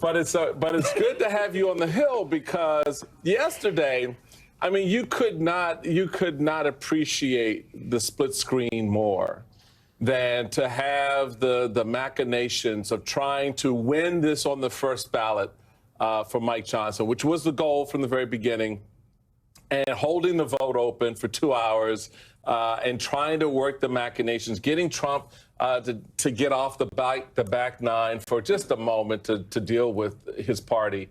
But it's good to have you on the Hill because yesterday, I mean, you could not appreciate the split screen more than to have the machinations of trying to win this on the first ballot for Mike Johnson, which was the goal from the very beginning, and holding the vote open for 2 hours and trying to work the machinations, getting Trump to get off the back nine for just a moment to deal with his party,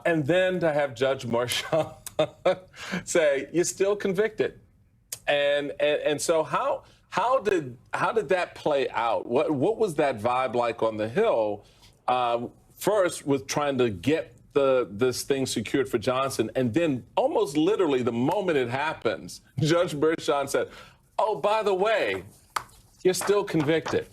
and then to have Judge Marshall say, "You're still convicted," and so how did that play out? What was that vibe like on the Hill? First, with trying to get this thing secured for Johnson, and then almost literally the moment it happens, Judge Merchan said, "Oh, by the way, you're still convicted."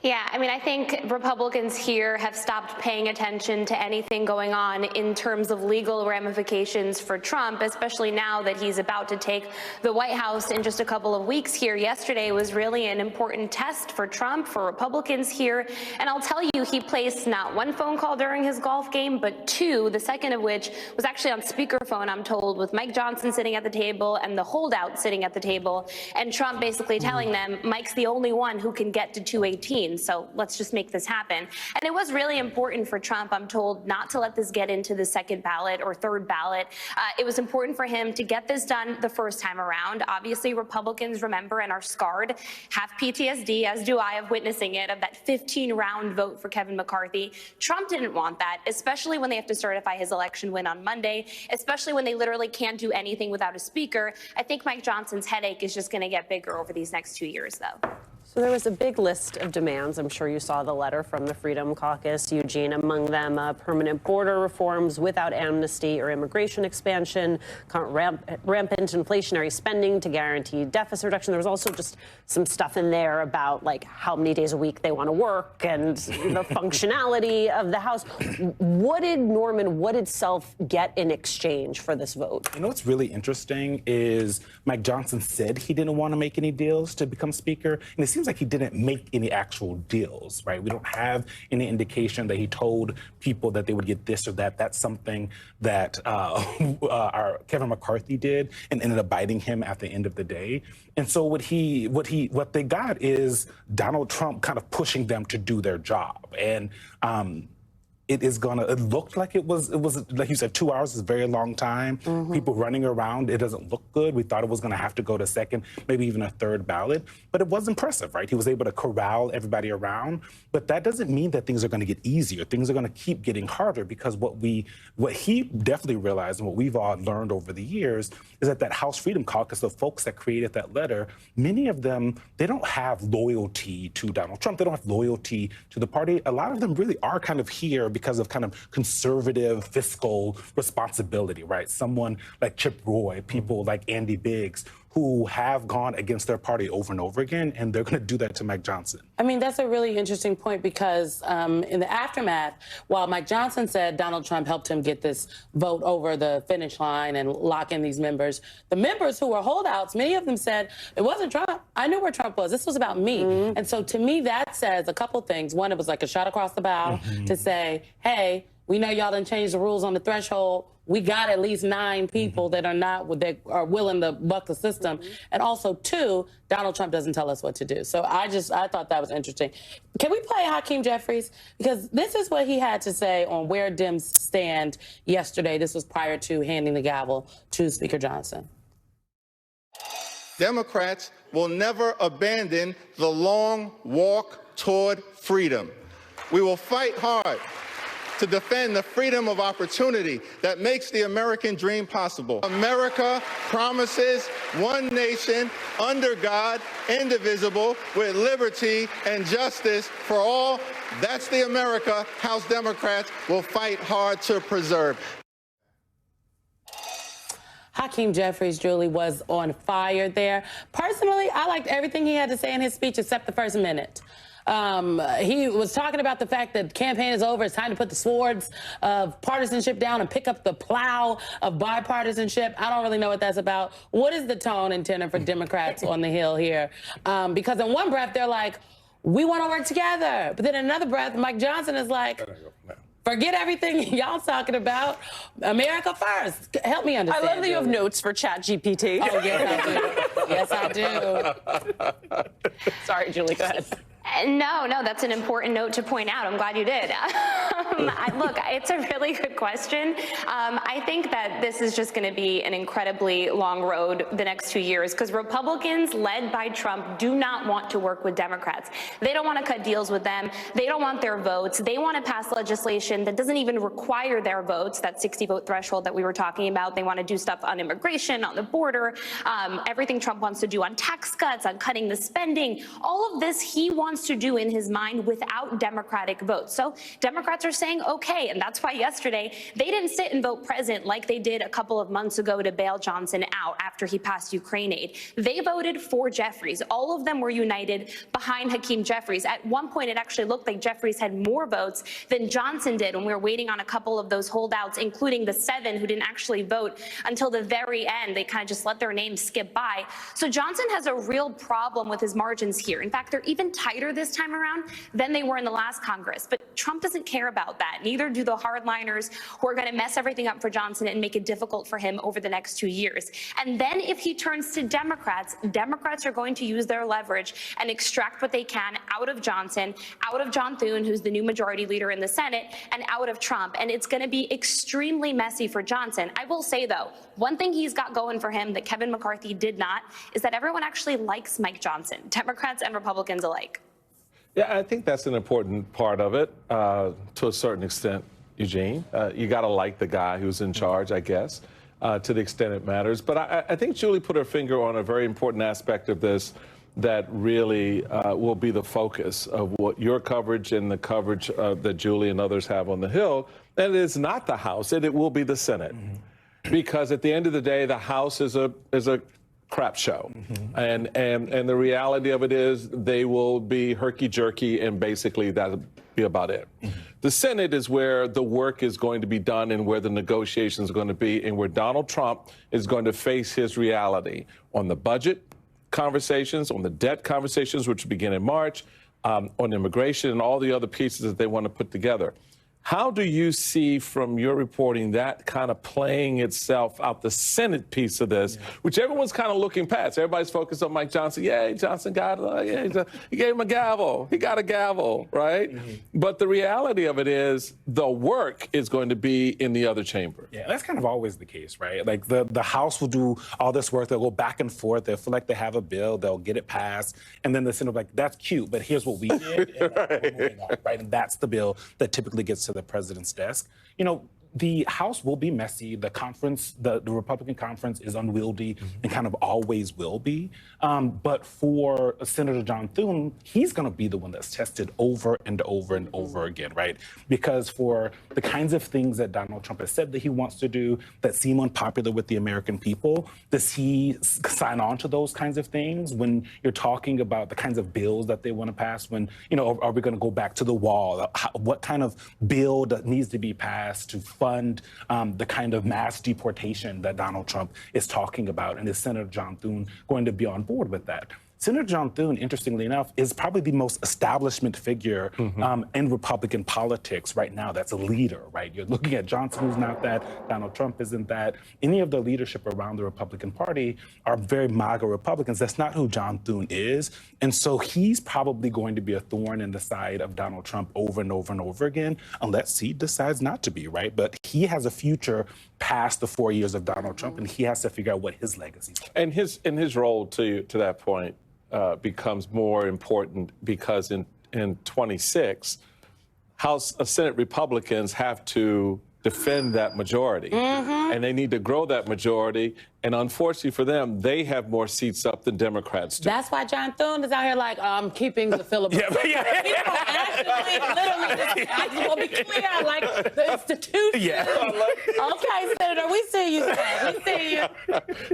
Yeah, I mean, I think Republicans here have stopped paying attention to anything going on in terms of legal ramifications for Trump, especially now that he's about to take the White House in just a couple of weeks here. Yesterday was really an important test for Trump, for Republicans here. And I'll tell you, he placed not one phone call during his golf game, but two, the second of which was actually on speakerphone, I'm told, with Mike Johnson sitting at the table and the holdout sitting at the table, and Trump basically telling them, Mike's the only one who can get to 218. So let's just make this happen. And it was really important for Trump, I'm told, not to let this get into the second ballot or third ballot. It was important for him to get this done the first time around. Obviously, Republicans remember and are scarred, have PTSD, as do I, of witnessing it, of that 15-round vote for Kevin McCarthy. Trump didn't want that, especially when they have to certify his election win on Monday, especially when they literally can't do anything without a speaker. I think Mike Johnson's headache is just going to get bigger over these next 2 years, though. So there was a big list of demands. I'm sure you saw the letter from the Freedom Caucus, Eugene, among them permanent border reforms without amnesty or immigration expansion, rampant inflationary spending to guarantee deficit reduction. There was also just some stuff in there about like how many days a week they want to work and the functionality of the House. What did Self get in exchange for this vote? You know what's really interesting is Mike Johnson said he didn't want to make any deals to become Speaker, and it seems like he didn't make any actual deals, right? We don't have any indication that he told people that they would get this or that. That's something that our Kevin McCarthy did and ended up biting him at the end of the day. And so what they got is Donald Trump kind of pushing them to do their job. And it looked like it was like you said, 2 hours is a very long time. People running around, it doesn't look good. We thought it was gonna have to go to second, maybe even a third ballot, but it was impressive, right? He was able to corral everybody around, but that doesn't mean that things are gonna get easier. Things are gonna keep getting harder because what he definitely realized and what we've all learned over the years is that House Freedom Caucus, the folks that created that letter, many of them, they don't have loyalty to Donald Trump. They don't have loyalty to the party. A lot of them really are kind of here because of kind of conservative fiscal responsibility, right? Someone like Chip Roy, people like Andy Biggs, who have gone against their party over and over again, and they're going to do that to Mike Johnson. I mean, that's a really interesting point because in the aftermath, while Mike Johnson said Donald Trump helped him get this vote over the finish line and lock in these members, the members who were holdouts, many of them said, it wasn't Trump. I knew where Trump was. This was about me. And so to me, that says a couple things. One, it was like a shot across the bow to say, hey, we know y'all done changed the rules on the threshold. We got at least 9 people that are willing to buck the system. And also, 2, Donald Trump doesn't tell us what to do. So I thought that was interesting. Can we play Hakeem Jeffries? Because this is what he had to say on where Dems stand yesterday. This was prior to handing the gavel to Speaker Johnson. Democrats will never abandon the long walk toward freedom. We will fight hard to defend the freedom of opportunity that makes the American dream possible. America promises one nation, under God, indivisible, with liberty and justice for all. That's the America House Democrats will fight hard to preserve. Hakeem Jeffries, Julie, was on fire there. Personally, I liked everything he had to say in his speech except the first minute. He was talking about the fact that campaign is over. It's time to put the swords of partisanship down and pick up the plow of bipartisanship. I don't really know what that's about. What is the tone and tenor for Democrats on the Hill here? Because in one breath, they're like, we want to work together. But then in another breath, Mike Johnson is like, forget everything y'all talking about. America first. Help me understand. I love that you have notes for ChatGPT. Oh, yes, I do. Yes, I do. Sorry, Julie, go ahead. No, that's an important note to point out. I'm glad you did. Look, it's a really good question. I think that this is just going to be an incredibly long road the next 2 years because Republicans led by Trump do not want to work with Democrats. They don't want to cut deals with them. They don't want their votes. They want to pass legislation that doesn't even require their votes, that 60-vote threshold that we were talking about. They want to do stuff on immigration, on the border, everything Trump wants to do on tax cuts, on cutting the spending. All of this he wants to do in his mind without Democratic votes. So Democrats are saying, okay, and that's why yesterday they didn't sit and vote present like they did a couple of months ago to bail Johnson out after he passed Ukraine aid. They voted for Jeffries. All of them were united behind Hakeem Jeffries. At one point, it actually looked like Jeffries had more votes than Johnson did when we were waiting on a couple of those holdouts, including the 7 who didn't actually vote until the very end. They kind of just let their names skip by. So Johnson has a real problem with his margins here. In fact, they're even tighter this time around than they were in the last Congress. But Trump doesn't care about that. Neither do the hardliners who are going to mess everything up for Johnson and make it difficult for him over the next 2 years. And then if he turns to Democrats, Democrats are going to use their leverage and extract what they can out of Johnson, out of John Thune, who's the new majority leader in the Senate, and out of Trump. And it's going to be extremely messy for Johnson. I will say, though, one thing he's got going for him that Kevin McCarthy did not is that everyone actually likes Mike Johnson, Democrats and Republicans alike. Yeah, I think that's an important part of it to a certain extent, Eugene. You got to like the guy who's in charge, I guess, to the extent it matters. But I think Julie put her finger on a very important aspect of this that really will be the focus of what your coverage and the coverage that Julie and others have on the Hill. And it is not the House, it will be the Senate. Mm-hmm. Because at the end of the day, the House is a crap show. Mm-hmm. And the reality of it is they will be herky-jerky and basically that'll be about it. Mm-hmm. The Senate is where the work is going to be done and where the negotiations are going to be and where Donald Trump is going to face his reality on the budget conversations, on the debt conversations, which begin in March, on immigration and all the other pieces that they want to put together. How do you see from your reporting that kind of playing itself out, the Senate piece of this, which everyone's kind of looking past? Everybody's focused on Mike Johnson. Yay, Johnson got it. He gave him a gavel. He got a gavel, right? Mm-hmm. But the reality of it is the work is going to be in the other chamber. Yeah, that's kind of always the case, right? Like the House will do all this work. They'll go back and forth. They'll feel like they have a bill. They'll get it passed. And then the Senate will be like, that's cute, but here's what we did. And we're moving on, right? And that's the bill that typically gets to the president's desk. You know, the House will be messy. The conference, the Republican conference is unwieldy and kind of always will be. But for Senator John Thune, he's going to be the one that's tested over and over and over again, right? Because for the kinds of things that Donald Trump has said that he wants to do that seem unpopular with the American people, does he sign on to those kinds of things when you're talking about the kinds of bills that they want to pass? When, you know, are we going to go back to the wall? What kind of bill that needs to be passed to fund the kind of mass deportation that Donald Trump is talking about? And is Senator John Thune going to be on board with that? Senator John Thune, interestingly enough, is probably the most establishment figure in Republican politics right now that's a leader, right? You're looking at Johnson, who's not that. Donald Trump isn't that. Any of the leadership around the Republican Party are very MAGA Republicans. That's not who John Thune is. And so he's probably going to be a thorn in the side of Donald Trump over and over and over again, unless he decides not to be, right? But he has a future past the 4 years of Donald Trump, and he has to figure out what his legacy is. And his role, to that point, becomes more important because in 26, Senate Republicans have to defend that majority. And they need to grow that majority. And unfortunately for them, they have more seats up than Democrats do. That's why John Thune is out here like, I'm keeping the filibuster. Actually, literally, I just want to be clear, like the institution. Okay, Senator, we see you, sir. We see you.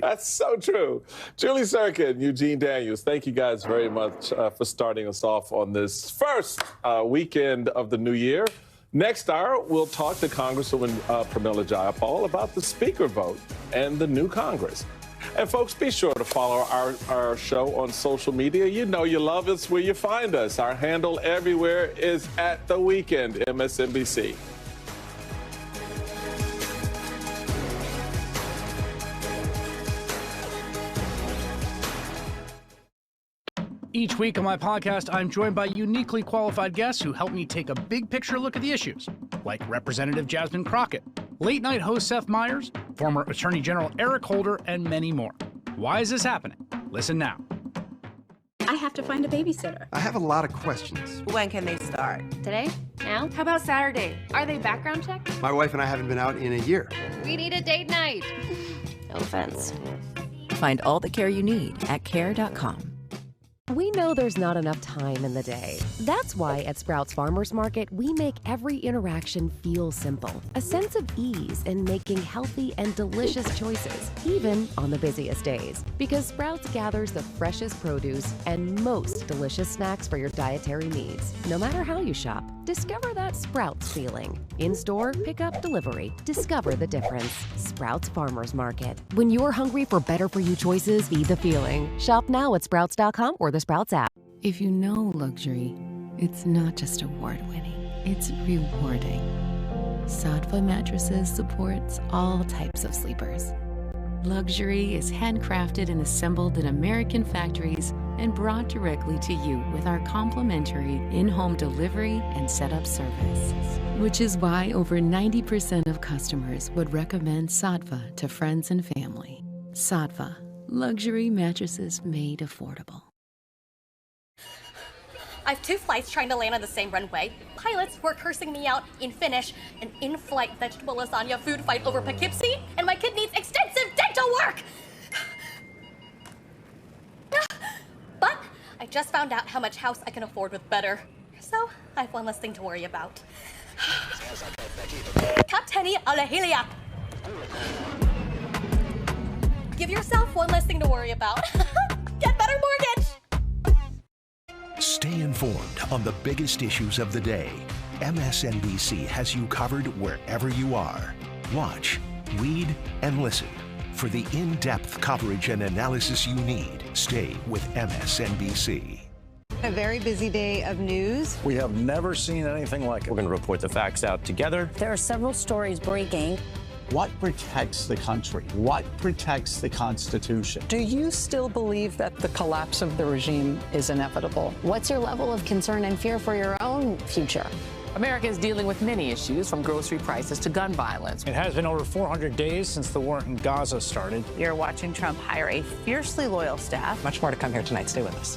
That's so true. Julie Serkin, Eugene Daniels, thank you guys very much for starting us off on this first weekend of the new year. Next hour, we'll talk to Congresswoman Pramila Jayapal about the speaker vote and the new Congress. And folks, be sure to follow our show on social media. You know you love us where you find us. Our handle everywhere is @TheWeekend MSNBC. Each week on my podcast, I'm joined by uniquely qualified guests who help me take a big picture look at the issues, like Representative Jasmine Crockett, late night host Seth Meyers, former Attorney General Eric Holder, and many more. Why is this happening? Listen now. I have to find a babysitter. I have a lot of questions. When can they start? Today? Now? How about Saturday? Are they background checked? My wife and I haven't been out in a year. We need a date night. No offense. Find all the care you need at care.com. We know there's not enough time in the day. That's why at Sprouts Farmers Market, we make every interaction feel simple. A sense of ease in making healthy and delicious choices, even on the busiest days. Because Sprouts gathers the freshest produce and most delicious snacks for your dietary needs. No matter how you shop, discover that Sprouts feeling. In-store, pick-up, delivery. Discover the difference. Sprouts Farmers Market. When you're hungry for better-for-you choices, feed the feeling. Shop now at Sprouts.com or the Sprouts app. If you know luxury, it's not just award-winning, it's rewarding. Saatva Mattresses supports all types of sleepers. Luxury is handcrafted and assembled in American factories and brought directly to you with our complimentary in-home delivery and setup service. Which is why over 90% of customers would recommend Saatva to friends and family. Saatva, luxury mattresses made affordable. I have 2 flights trying to land on the same runway. Pilots were cursing me out in Finnish, an in-flight vegetable lasagna food fight over Poughkeepsie, and my kid needs extensive dental work! But I just found out how much house I can afford with Better, so I have one less thing to worry about. Kapteni Alehelia! Give yourself one less thing to worry about. Get Better Mortgage! Stay informed on the biggest issues of the day. MSNBC has you covered wherever you are. Watch, read, and listen. For the in-depth coverage and analysis you need, stay with MSNBC. A very busy day of news. We have never seen anything like it. We're going to report the facts out together. There are several stories breaking. What protects the country? What protects the Constitution? Do you still believe that the collapse of the regime is inevitable? What's your level of concern and fear for your own future? America is dealing with many issues, from grocery prices to gun violence. It has been over 400 days since the war in Gaza started. You're watching Trump hire a fiercely loyal staff. Much more to come here tonight. Stay with us.